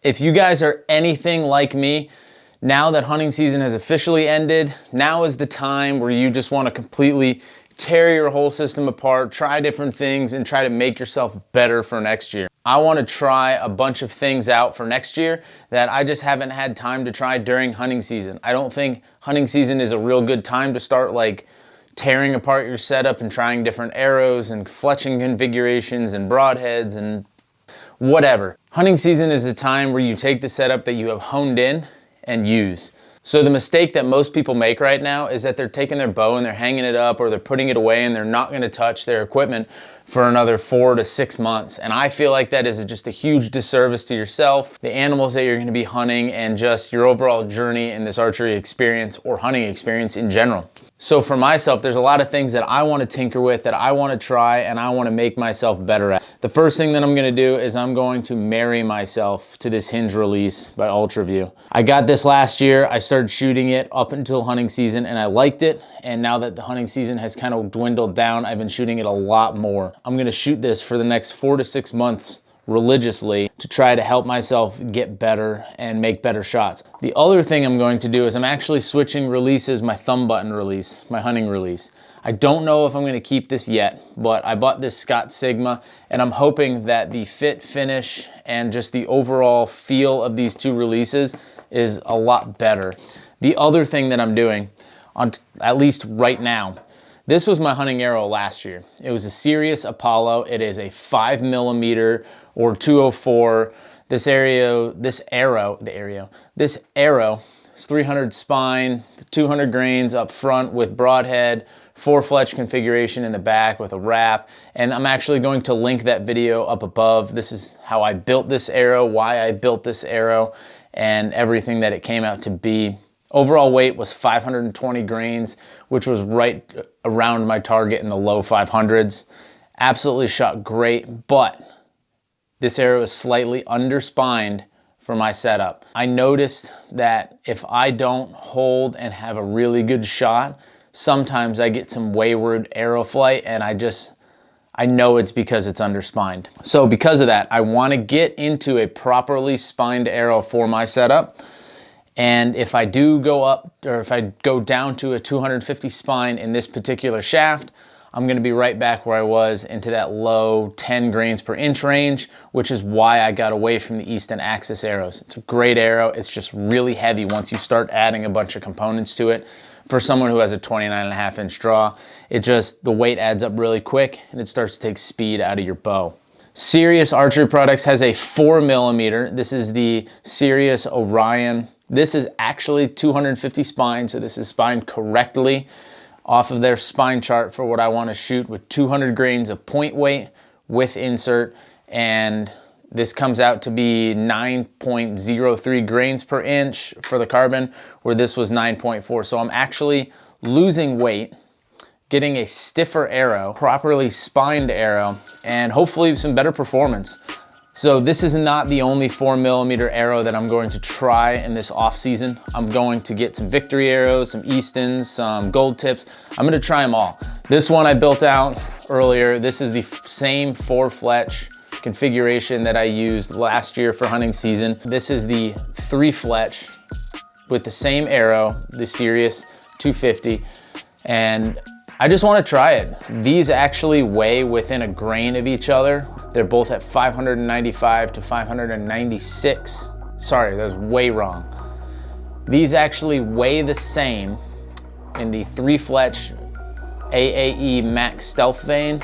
If you guys are anything like me, now that hunting season has officially ended, now is the time where you just want to completely tear your whole system apart, try different things, and try to make yourself better for next year. I want to try a bunch of things out for next year that I just haven't had time to try during hunting season. I don't think hunting season is a real good time to start like tearing apart your setup and trying different arrows and fletching configurations and broadheads and whatever. Hunting season is a time where you take the setup that you have honed in and use. So the mistake that most people make right now is that they're taking their bow and they're hanging it up or they're putting it away and they're not going to touch their equipment for another 4 to 6 months. And I feel like that is just a huge disservice to yourself, the animals that you're going to be hunting, and just your overall journey in this archery experience or hunting experience in general. So for myself, there's a lot of things that I want to tinker with, that I want to try, and I want to make myself better at. The first thing that I'm going to do is I'm going to marry myself to this hinge release by UltraView. I got this last year. I started shooting it up until hunting season and I liked it. And now that the hunting season has kind of dwindled down, I've been shooting it a lot more. I'm going to shoot this for the next 4 to 6 months religiously to try to help myself get better and make better shots. The other thing I'm going to do is I'm actually switching releases, my thumb button release, my hunting release. I don't know if I'm going to keep this yet, but I bought this Scott Sigma and I'm hoping that the fit, finish, and just the overall feel of these two releases is a lot better. The other thing that I'm doing, at least right now, this was my hunting arrow last year. It was a Sirius Apollo. It is a 5mm or 204. This arrow is 300 spine, 200 grains up front with broadhead, 4 Fletch configuration in the back with a wrap. And I'm actually going to link that video up above. This is how I built this arrow, why I built this arrow, and everything that it came out to be. Overall weight was 520 grains, which was right around my target in the low 500s. Absolutely shot great, but this arrow is slightly underspined for my setup. I noticed that if I don't hold and have a really good shot, sometimes I get some wayward arrow flight, and I know it's because it's underspined. So because of that, I want to get into a properly spined arrow for my setup. And if I do go up, or if I go down to a 250 spine in this particular shaft, I'm going to be right back where I was, into that low 10 grains per inch range, which is why I got away from the Easton Axis arrows. It's a great arrow. It's just really heavy once you start adding a bunch of components to it. For someone who has a 29.5 inch draw, the weight adds up really quick and it starts to take speed out of your bow. Sirius Archery Products has a 4mm. This is the Sirius Orion. This is actually 250 spine, so this is spined correctly off of their spine chart for what I want to shoot, with 200 grains of point weight with insert, and this comes out to be 9.03 grains per inch for the carbon, where this was 9.4. So I'm actually losing weight, getting a stiffer arrow, properly spined arrow, and hopefully some better performance. So this is not the only 4mm arrow that I'm going to try in this off season. I'm going to get some Victory arrows, some Eastons, some gold tips. I'm going to try them all. This one I built out earlier. This is the same 4 Fletch configuration that I used last year for hunting season. This is the 3 Fletch with the same arrow, the Sirius 250, and I just want to try it. These actually weigh within a grain of each other. They're both at 595 to 596. Sorry, that was way wrong. These actually weigh the same in the 3 Fletch AAE Max Stealth Vane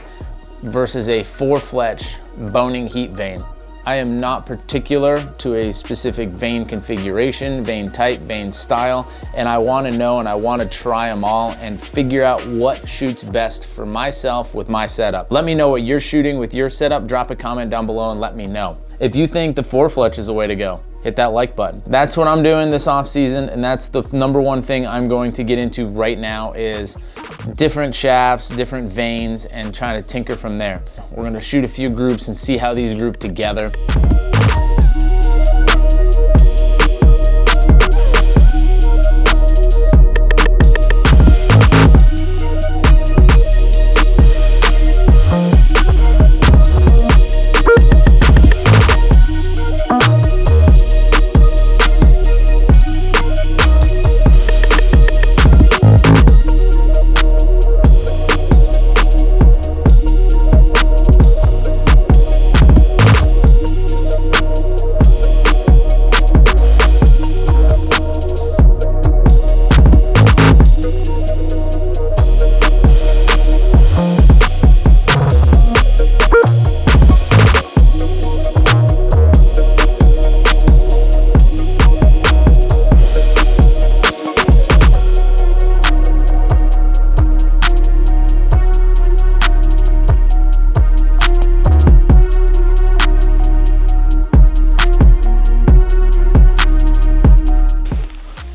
versus a 4 Fletch Boning Heat Vane. I am not particular to a specific vane configuration, vane type, vane style, and I want to know and I want to try them all and figure out what shoots best for myself with my setup. Let me know what you're shooting with your setup. Drop a comment down below and let me know. If you think the 4 Fletch is the way to go, hit that like button. That's what I'm doing this off season, and that's the #1 thing I'm going to get into right now is different shafts, different vanes, and trying to tinker from there. We're gonna shoot a few groups and see how these group together.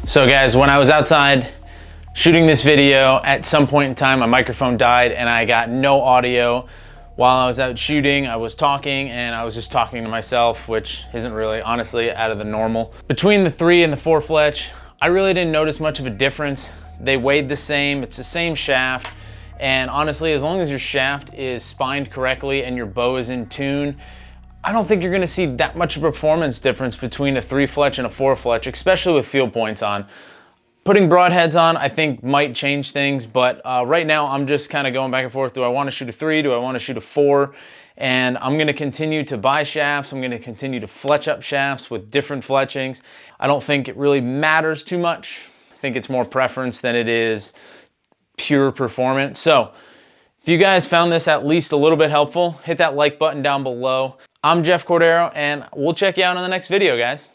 So guys, when I was outside shooting this video, at some point in time, my microphone died and I got no audio. While I was out shooting, I was talking and I was just talking to myself, which isn't really, honestly, out of the normal. Between the 3 and the 4 Fletch, I really didn't notice much of a difference. They weighed the same, it's the same shaft. And honestly, as long as your shaft is spined correctly and your bow is in tune, I don't think you're gonna see that much of a performance difference between a 3 Fletch and a 4 Fletch, especially with field points on. Putting broadheads on, I think, might change things, but right now I'm just kind of going back and forth. Do I want to shoot a 3? Do I want to shoot a 4? And I'm going to continue to buy shafts. I'm going to continue to fletch up shafts with different fletchings. I don't think it really matters too much. I think it's more preference than it is pure performance. So if you guys found this at least a little bit helpful, hit that like button down below. I'm Jeff Cordero, and we'll check you out in the next video, guys.